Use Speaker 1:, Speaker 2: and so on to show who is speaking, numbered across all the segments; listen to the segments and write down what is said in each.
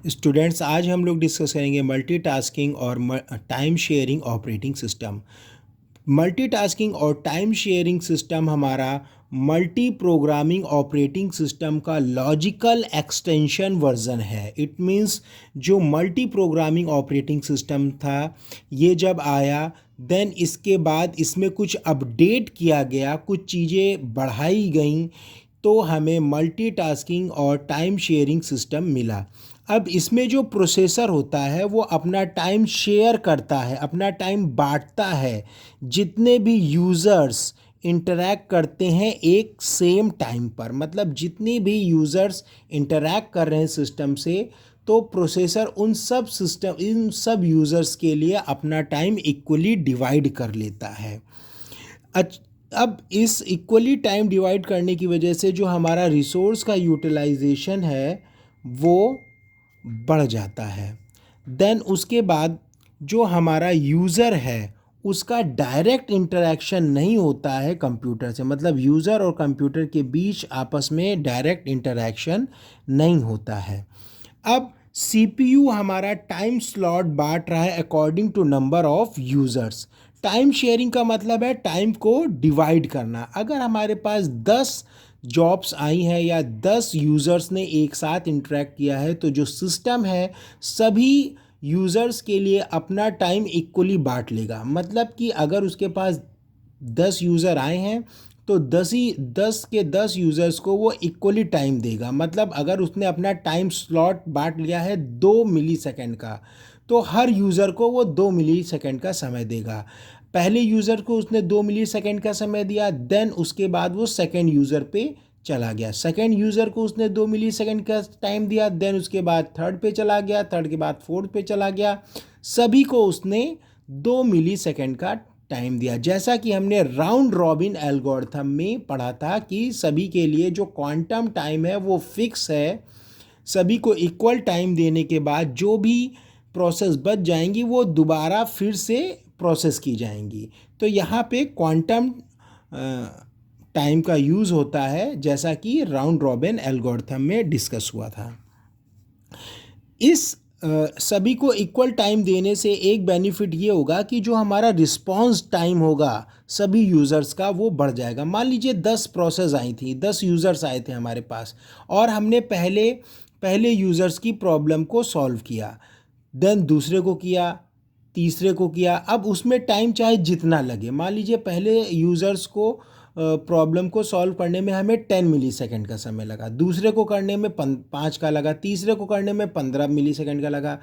Speaker 1: Students, आज हम लोग डिस्कस करेंगे मल्टीटास्किंग और time sharing operating system. Multitasking और टाइम शेयरिंग सिस्टम हमारा मल्टी प्रोग्रामिंग ऑपरेटिंग सिस्टम का लॉजिकल एक्सटेंशन वर्जन है। इट मींस जो मल्टी प्रोग्रामिंग ऑपरेटिंग सिस्टम था ये जब आया देन इसके बाद इसमें कुछ अपडेट किया गया, कुछ चीज़ें बढ़ाई गई, तो हमें मल्टीटास्किंग और टाइम शेयरिंग सिस्टम मिला। अब इसमें जो प्रोसेसर होता है वो अपना टाइम शेयर करता है, अपना टाइम बांटता है। जितने भी यूज़र्स इंटरैक्ट करते हैं एक सेम टाइम पर, मतलब जितने भी यूज़र्स इंटरैक्ट कर रहे हैं सिस्टम से, तो प्रोसेसर इन सब यूज़र्स के लिए अपना टाइम इक्वली डिवाइड कर लेता है। अब इस इक्वली टाइम डिवाइड करने की वजह से जो हमारा रिसोर्स का यूटिलाइजेशन है वो बढ़ जाता है। देन उसके बाद जो हमारा यूज़र है उसका डायरेक्ट इंटरेक्शन नहीं होता है कंप्यूटर से, मतलब यूज़र और कंप्यूटर के बीच आपस में डायरेक्ट इंटरेक्शन नहीं होता है। अब सीपीयू हमारा टाइम स्लॉट बांट रहा है according to number of users. Time sharing का मतलब है टाइम को डिवाइड करना। अगर हमारे पास 10 जॉब्स आई हैं या 10 यूज़र्स ने एक साथ इंटरेक्ट किया है, तो जो सिस्टम है सभी यूज़र्स के लिए अपना टाइम इक्वली बांट लेगा। मतलब कि अगर उसके पास 10 यूज़र आए हैं तो 10 यूज़र्स को वो इक्वली टाइम देगा। मतलब अगर उसने अपना टाइम स्लॉट बांट लिया है 2 मिली सेकेंड का, तो हर यूज़र को वो 2 मिली सेकेंड का समय देगा। पहले यूज़र को उसने 2 मिली सेकेंड का समय दिया, देन उसके बाद वो सेकेंड यूज़र पे चला गया। सेकेंड यूज़र को उसने 2 मिली सेकेंड का टाइम दिया, देन उसके बाद थर्ड पे चला गया, थर्ड के बाद फोर्थ पे चला गया। सभी को उसने 2 मिली सेकेंड का टाइम दिया। जैसा कि हमने राउंड रॉबिन एल्गोरिथम में पढ़ा था कि सभी के लिए जो क्वांटम टाइम है वो फिक्स है। सभी को इक्वल टाइम देने के बाद जो भी प्रोसेस बच जाएंगी वो दोबारा फिर से प्रोसेस की जाएंगी। तो यहाँ पे क्वांटम टाइम का यूज़ होता है, जैसा कि राउंड रॉबिन एल्गोरिथम में डिस्कस हुआ था। इस सभी को इक्वल टाइम देने से एक बेनिफिट ये होगा कि जो हमारा रिस्पांस टाइम होगा सभी यूज़र्स का वो बढ़ जाएगा। मान लीजिए 10 प्रोसेस आई थी, 10 यूज़र्स आए थे हमारे पास, और हमने पहले यूज़र्स की प्रॉब्लम को सॉल्व किया, देन दूसरे को किया, तीसरे को किया। अब उसमें टाइम चाहे जितना लगे, मान लीजिए पहले यूज़र्स को प्रॉब्लम को सॉल्व करने में हमें 10 मिली सेकेंड का समय लगा, दूसरे को करने में 5 का लगा, तीसरे को करने में 15 मिली सेकेंड का लगा,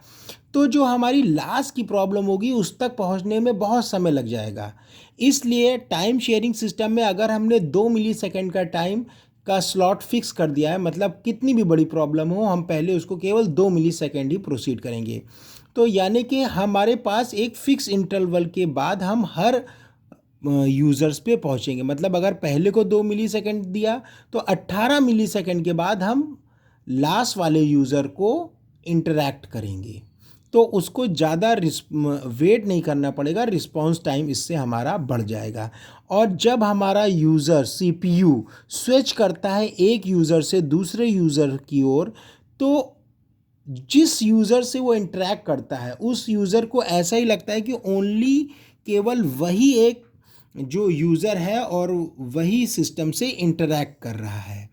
Speaker 1: तो जो हमारी लास्ट की प्रॉब्लम होगी उस तक पहुंचने में बहुत समय लग जाएगा। इसलिए टाइम शेयरिंग सिस्टम में अगर हमने 2 मिली सेकेंड का टाइम का स्लॉट फिक्स कर दिया है, मतलब कितनी भी बड़ी प्रॉब्लम हो हम पहले उसको केवल 2 मिली सेकेंड ही प्रोसीड करेंगे। तो यानी कि हमारे पास एक फिक्स इंटरवल के बाद हम हर यूज़र्स पे पहुंचेंगे। मतलब अगर पहले को 2 मिली सेकेंड दिया तो 18 मिली सेकेंड के बाद हम लास्ट वाले यूज़र को इंटरैक्ट करेंगे, तो उसको ज़्यादा वेट नहीं करना पड़ेगा, रिस्पांस टाइम इससे हमारा बढ़ जाएगा। और जब हमारा यूज़र सीपीयू स्विच करता है एक यूज़र से दूसरे यूज़र की ओर, तो जिस यूज़र से वो इंटरैक्ट करता है उस यूज़र को ऐसा ही लगता है कि ओनली केवल वही एक जो यूज़र है और वही सिस्टम से इंटरैक्ट कर रहा है।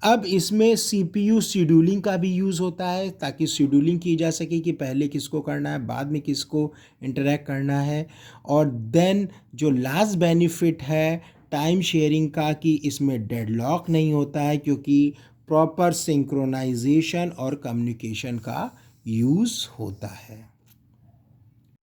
Speaker 1: अब इसमें सीपीयू शेड्यूलिंग का भी यूज़ होता है ताकि शेड्यूलिंग की जा सके कि पहले किसको करना है, बाद में किसको इंटरैक्ट करना है। और देन जो लास्ट बेनिफिट है टाइम शेयरिंग का कि इसमें डेडलॉक नहीं होता है, क्योंकि प्रॉपर सिंक्रोनाइजेशन और कम्युनिकेशन का यूज़ होता है।